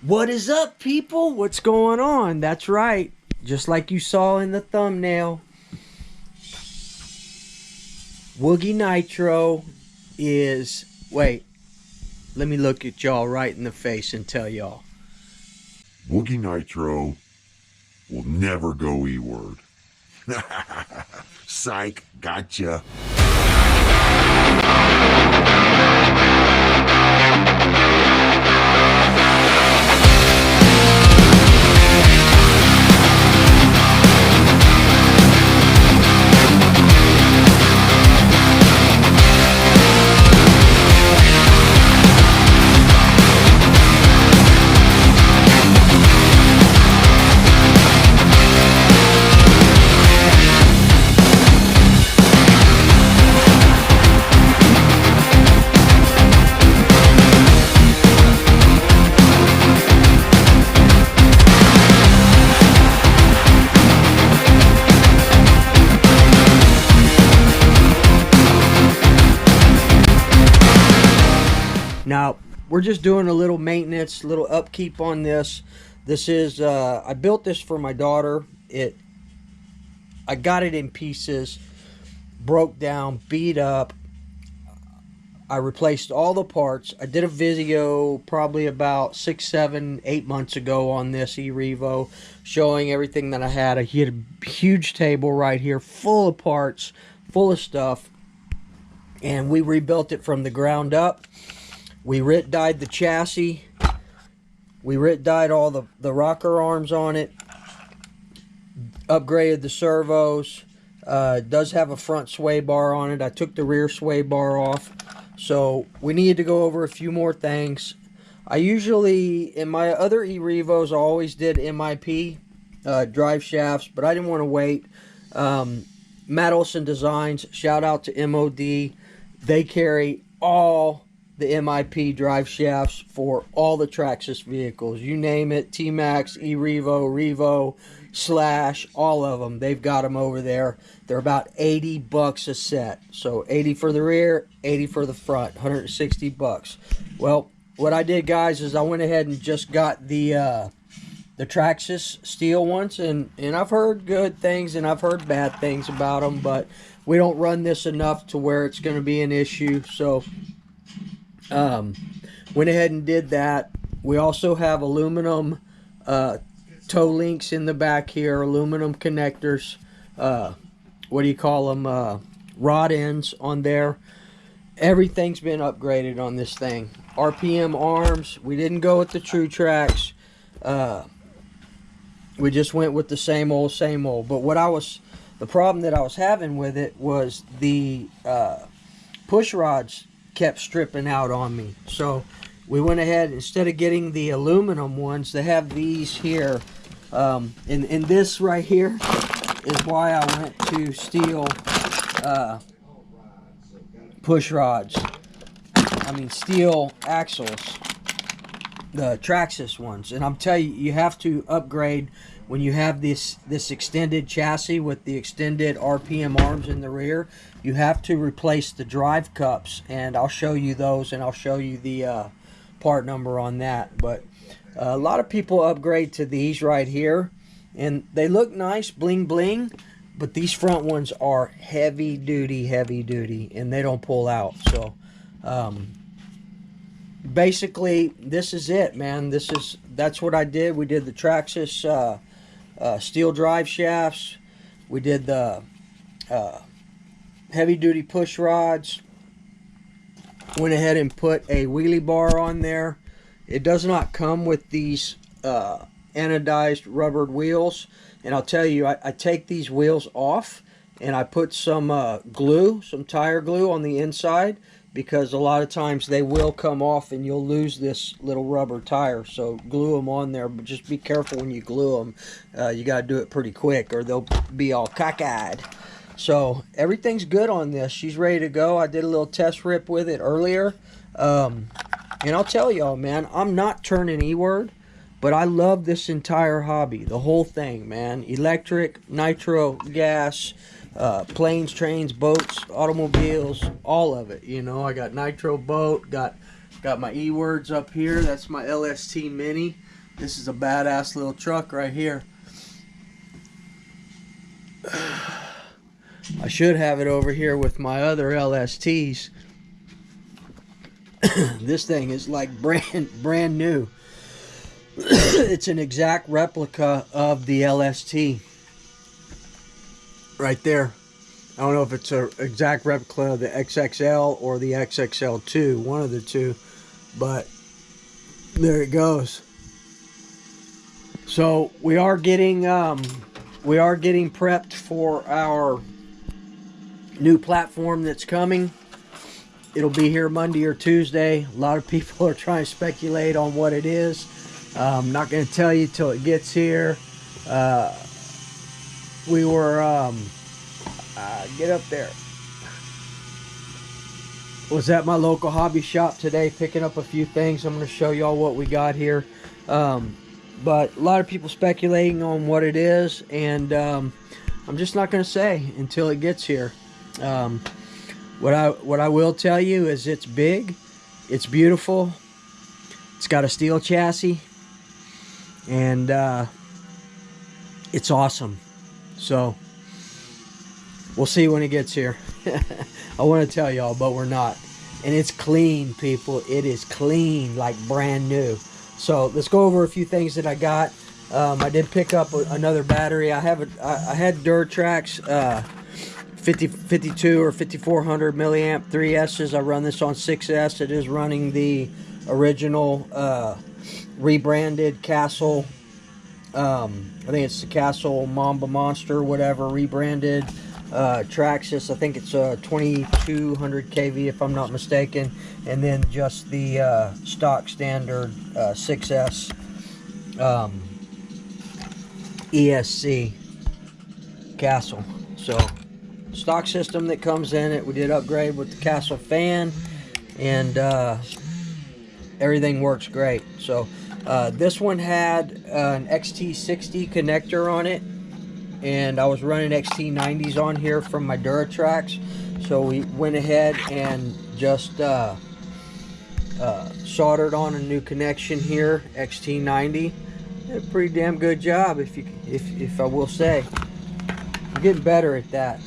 What is up, people? What's going on? That's right. Just like you saw in the thumbnail, Woogie Nitro is... Wait, let me look at y'all right in the face and tell y'all. Woogie Nitro will never go E-Word. Psych, gotcha. Now, we're just doing a little maintenance, little upkeep on this. This is, I built this for my daughter. I got it in pieces, broke down, beat up. I replaced all the parts. I did a video probably about 6, 7, 8 months ago on this E-Revo, showing everything that I had. I had a huge table right here full of parts, full of stuff, and we rebuilt it from the ground up. We dyed the chassis. We dyed all the rocker arms on it. Upgraded the servos. It does have a front sway bar on it. I took the rear sway bar off. So we needed to go over a few more things. I usually, in my other E-Revos, I always did MIP drive shafts, but I didn't want to wait. Matt Olson Designs, shout out to MOD. They carry all the MIP drive shafts for all the Traxxas vehicles. You name it, T-Max, E-Revo, Revo, Slash, all of them. They've got them over there. They're about 80 bucks a set. So 80 for the rear, 80 for the front, 160 bucks. Well, what I did, guys, is I went ahead and just got the Traxxas steel ones, and I've heard good things and I've heard bad things about them, but we don't run this enough to where it's going to be an issue. So went ahead and did that. We also have aluminum toe links in the back here, aluminum connectors, what do you call them, rod ends on there. Everything's been upgraded on this thing. RPM arms, we didn't go with the True Tracks. We just went with the same old, but the problem that I was having with it was the push rods kept stripping out on me. So we went ahead, instead of getting the aluminum ones, they have these here. And this right here is why I went to steel push rods. I mean steel axles, the Traxxas ones. And I'm telling you, you have to upgrade when you have this extended chassis with the extended RPM arms in the rear. You have to replace the drive cups, and I'll show you those, and I'll show you the part number on that. But a lot of people upgrade to these right here, and they look nice, bling bling, but these front ones are heavy duty, and they don't pull out. So basically this is it, man. That's what I did. We did the Traxxas steel drive shafts. We did the heavy duty push rods. Went ahead and put a wheelie bar on there. It does not come with these anodized rubbered wheels, and I'll tell you, I take these wheels off and I put some glue, some tire glue on the inside, because a lot of times they will come off and you'll lose this little rubber tire. So glue them on there, but just be careful when you glue them. You got to do it pretty quick or they'll be all cockeyed. So everything's good on this. She's ready to go. I did a little test rip with it earlier. And I'll tell y'all, man, I'm not turning E-Word, but I love this entire hobby, the whole thing, man. Electric, nitro, gas, planes, trains, boats, automobiles, all of it. You know, I got nitro boat, got my E-Words up here. That's my LST Mini. This is a badass little truck right here. I should have it over here with my other LSTs. This thing is like brand new. It's an exact replica of the LST. Right there. I don't know if it's an exact replica of the XXL or the XXL2, one of the two, but there it goes. So we are getting prepped for our new platform that's coming. It'll be here Monday or Tuesday. A lot of people are trying to speculate on what it is. I'm not going to tell you till it gets here. We were get up there. Was at my local hobby shop today picking up a few things. I'm going to show y'all what we got here. But a lot of people speculating on what it is, and I'm just not going to say until it gets here. What I will tell you is it's big, it's beautiful, it's got a steel chassis, and it's awesome. So we'll see when it gets here. I want to tell y'all, but we're not. And it's clean, people. It is clean, like brand new. So let's go over a few things that I got. I did pick up another battery. I had Duratrax 52 or 5400 milliamp 3S's. I run this on 6S. It is running the original rebranded Castle. I think it's the Castle Mamba Monster, whatever, rebranded Traxxas. I think it's 2200 kV if I'm not mistaken, and then just the stock standard 6S ESC Castle. So stock system that comes in it. We did upgrade with the Castle fan, and everything works great. So this one had an XT60 connector on it, and I was running XT90s on here from my Duratrax. So we went ahead and just soldered on a new connection here, XT90. Did a pretty damn good job, if I will say. I'm getting better at that.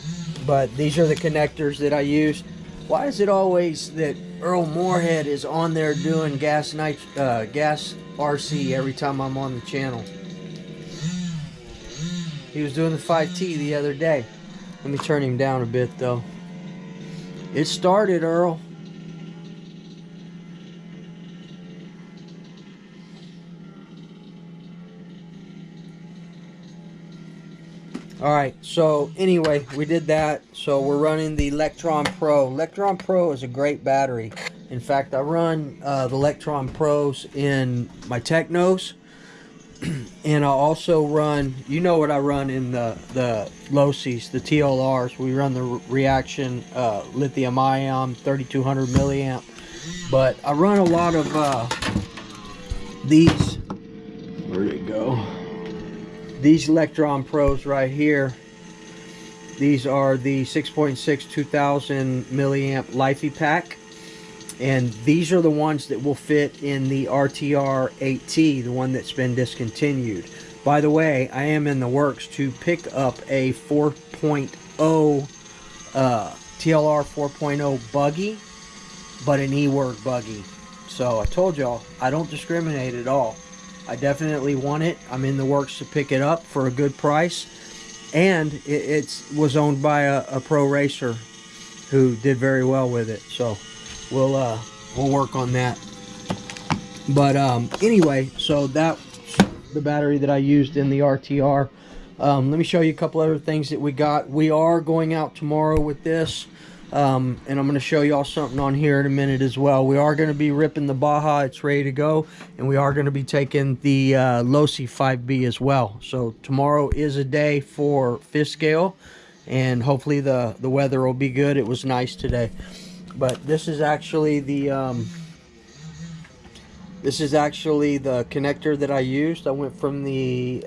But these are the connectors that I use. Why is it always that Earl Moorhead is on there doing gas RC every time I'm on the channel? He was doing the 5T the other day. Let me turn him down a bit though. It started, Earl. Alright, so anyway, we did that. So we're running the Electron Pro. Electron Pro is a great battery. In fact, I run the Electron Pros in my Technos. And I also run, you know what I run in the LOCs, the TLRs. We run the Reaction lithium ion 3200 milliamp. But I run a lot of these. Where'd it go? These Electron Pros right here. These are the 6.6 2000 milliamp Lifey pack. And these are the ones that will fit in the RTR 8T, the one that's been discontinued. By the way, I am in the works to pick up a 4.0 TLR 4.0 buggy, but an Eword buggy. So I told y'all, I don't discriminate at all. I definitely want it. I'm in the works to pick it up for a good price. And it was owned by a pro racer who did very well with it. So we'll work on that. But anyway, so that's the battery that I used in the RTR. Let me show you a couple other things that we got. We are going out tomorrow with this, and I'm going to show y'all something on here in a minute as well. We are going to be ripping the Baja. It's ready to go, and we are going to be taking the Losi 5B as well. So tomorrow is a day for fish scale, and hopefully the weather will be good. It was nice today. But this is actually the connector that I used. I went from the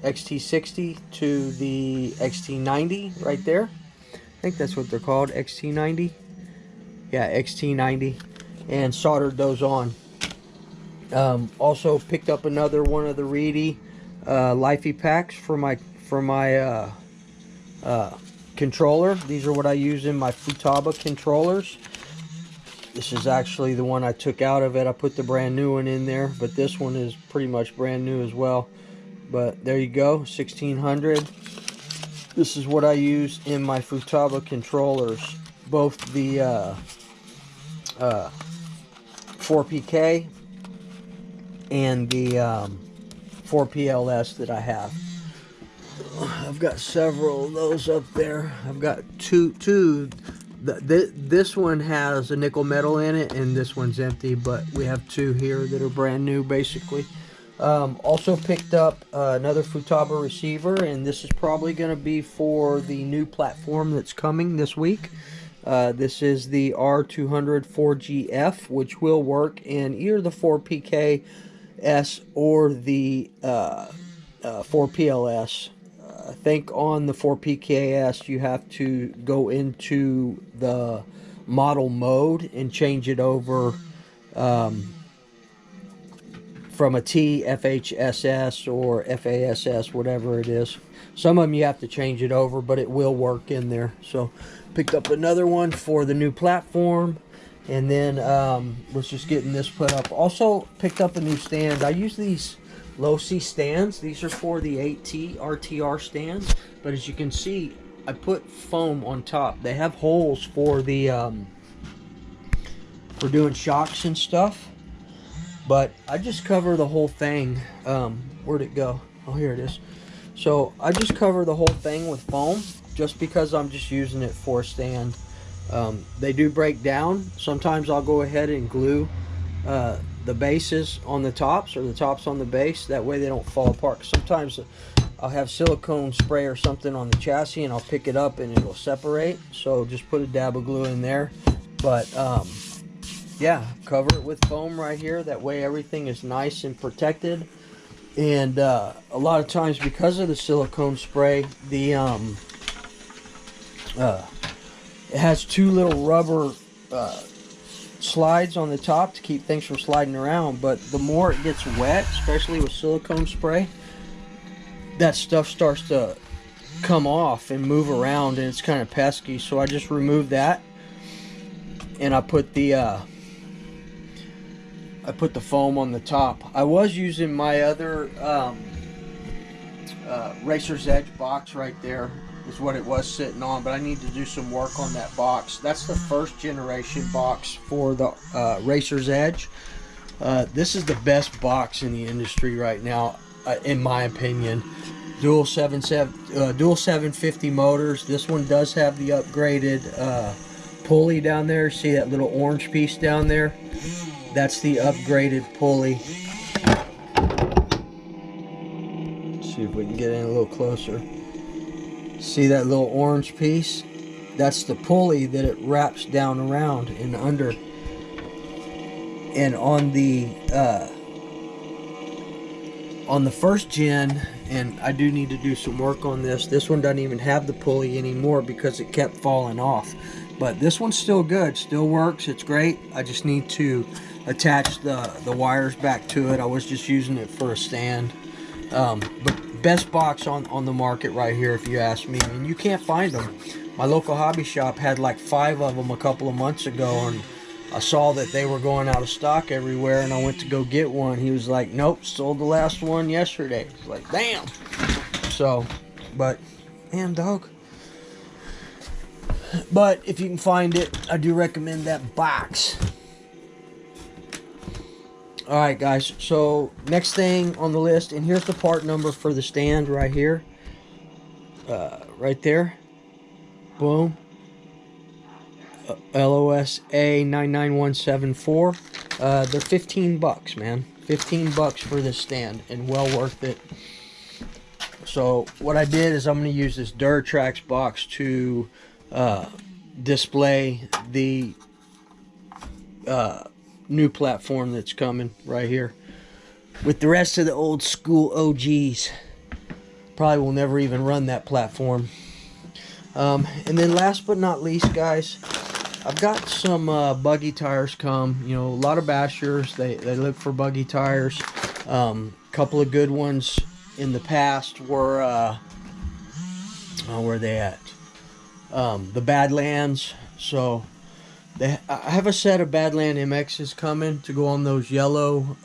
XT60 to the XT90 right there. I think that's what they're called, XT90. Yeah, XT90, and soldered those on. Also picked up another one of the Reedy Lifey packs for my controller. These are what I use in my Futaba controllers. This is actually the one I took out of it. I put the brand new one in there, but this one is pretty much brand new as well. But there you go, 1600. This is what I use in my Futaba controllers, both the 4PK and the 4PLS that I have. I've got several of those up there. I've got two. This one has a nickel metal in it, and this one's empty, but we have two here that are brand new, basically. Also picked up another Futaba receiver, and this is probably going to be for the new platform that's coming this week. This is the R200 4GF, which will work in either the 4PKS or the 4PLS. I think on the 4PKS you have to go into the model mode and change it over from a TFHSS or FASS, whatever it is. Some of them you have to change it over, but it will work in there. So picked up another one for the new platform, and then was just getting this put up. Also picked up a new stand. I use these low-C stands. These are for the 8T RTR stands, but as you can see, I put foam on top. They have holes for the for doing shocks and stuff, but I just cover the whole thing. Where'd it go? Oh, here it is. So I just cover the whole thing with foam, just because I'm just using it for a stand. They do break down. Sometimes I'll go ahead and glue the bases on the tops, or the tops on the base, that way they don't fall apart. Sometimes I'll have silicone spray or something on the chassis, and I'll pick it up and it'll separate, so just put a dab of glue in there. But yeah, cover it with foam right here, that way everything is nice and protected. And a lot of times, because of the silicone spray, the it has two little rubber slides on the top to keep things from sliding around, but the more it gets wet, especially with silicone spray, that stuff starts to come off and move around, and it's kind of pesky. So I just remove that, and I put the foam on the top. I was using my other Racer's Edge box right there, is what it was sitting on, but I need to do some work on that box. That's the first generation box for the Racer's Edge. This is the best box in the industry right now, in my opinion. Dual 750 motors. This one does have the upgraded pulley down there. See that little orange piece down there? That's the upgraded pulley. Let's see if we can get in a little closer. See that little orange piece? That's the pulley that it wraps down around and under. And on the first gen, and I do need to do some work on this, this one doesn't even have the pulley anymore because it kept falling off. But this one's still good, still works, it's great. I just need to attach the wires back to it. I was just using it for a stand. But best box on the market right here, if you ask me. And you can't find them. My local hobby shop had like 5 of them a couple of months ago, and I saw that they were going out of stock everywhere, and I went to go get one. He was like, nope, sold the last one yesterday. It's like, damn. So, but damn, dog. But if you can find it, I do recommend that box. Alright guys, so next thing on the list, and here's the part number for the stand right here. Right there. Boom. LOSA 99174. They're 15 bucks, man. 15 bucks for this stand, and well worth it. So what I did is I'm going to use this Duratrax box to display the new platform that's coming right here with the rest of the old school OGs. Probably will never even run that platform. And then last but not least, guys, I've got some buggy tires come. You know, a lot of bashers, they look for buggy tires. Couple of good ones in the past were, where are they at? The Badlands. So I have a set of Badland MXs coming to go on those yellow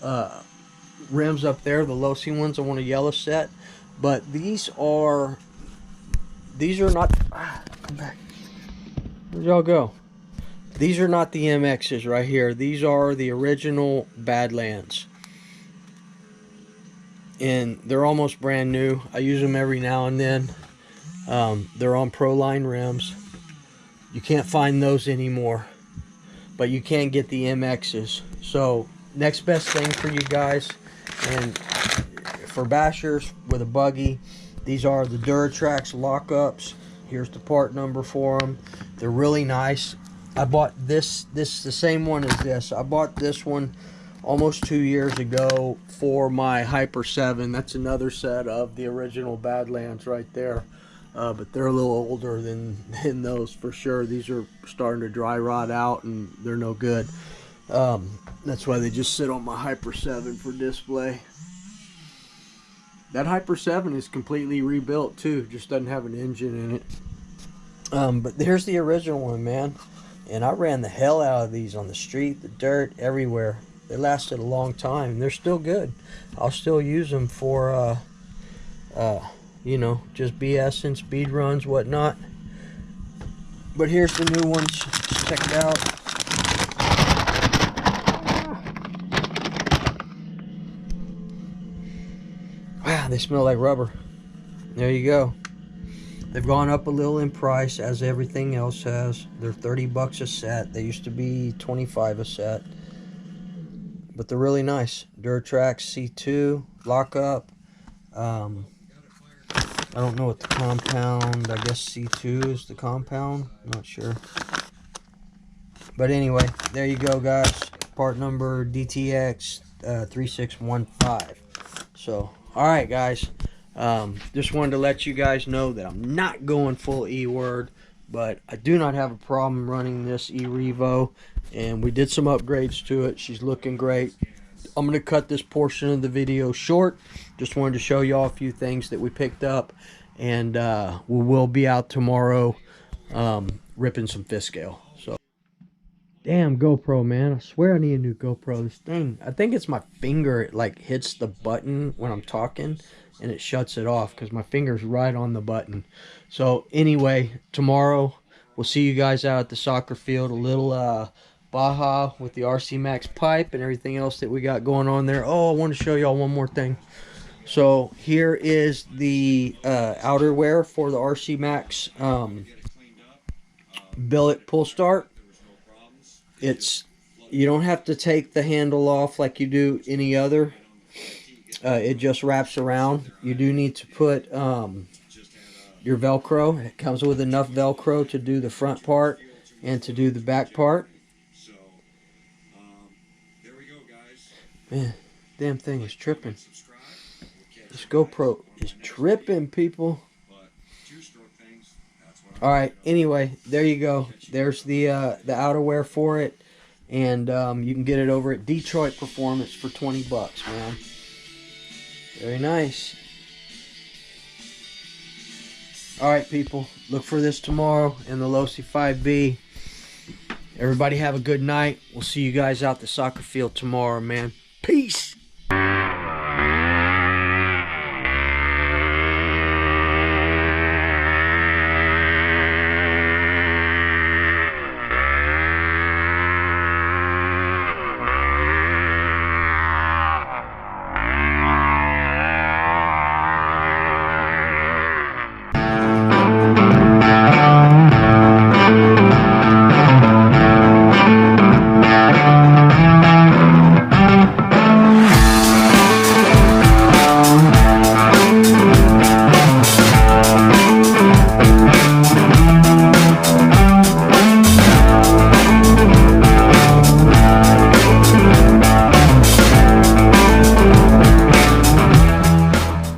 rims up there, the low C ones. I want a yellow set, but these are not. Come back. Where'd y'all go? These are not the MXs right here. These are the original Badlands, and they're almost brand new. I use them every now and then. They're on Proline rims. You can't find those anymore, but you can get the MXs. So next best thing for you guys, and for bashers with a buggy, these are the Duratrax lockups. Here's the part number for them. They're really nice. I bought this the same one as this. I bought this one almost 2 years ago for my Hyper 7. That's another set of the original Badlands right there. But they're a little older than those for sure. These are starting to dry rot out and they're no good. That's why they just sit on my Hyper 7 for display. That Hyper 7 is completely rebuilt too, just doesn't have an engine in it. But here's the original one, man. And I ran the hell out of these on the street, the dirt, everywhere. They lasted a long time. They're still good. I'll still use them for, you know, just BS and speed runs, whatnot. But here's the new ones. Check it out. Wow, they smell like rubber. There you go. They've gone up a little in price, as everything else has. They're 30 bucks a set. They used to be 25 a set. But they're really nice. Duratrax C2 lockup. I don't know what the compound, I guess C2 is the compound. I'm not sure. But anyway, there you go, guys. Part number DTX 3615. So, alright, guys. Just wanted to let you guys know that I'm not going full E-Word, but I do not have a problem running this E-Revo, and we did some upgrades to it. She's looking great. I'm going to cut this portion of the video short. Just wanted to show y'all a few things that we picked up, and we will be out tomorrow ripping some fish scale. So, damn GoPro, man. I swear I need a new GoPro. This thing, I think it's my finger. It like hits the button when I'm talking and it shuts it off because my finger's right on the button. So anyway, tomorrow we'll see you guys out at the soccer field. A little Baja with the RC Max pipe and everything else that we got going on there. Oh, I want to show y'all one more thing. So here is the outerwear for the RC Max billet pull start. You don't have to take the handle off like you do any other. It just wraps around. You do need to put your Velcro. It comes with enough Velcro to do the front part and to do the back part. Man, damn thing is tripping. This GoPro is tripping, people. Alright, anyway, there you go. There's the outerwear for it. And you can get it over at Detroit Performance for 20 bucks, man. Very nice. Alright, people. Look for this tomorrow in the Losi 5B. Everybody have a good night. We'll see you guys out the soccer field tomorrow, man. Peace.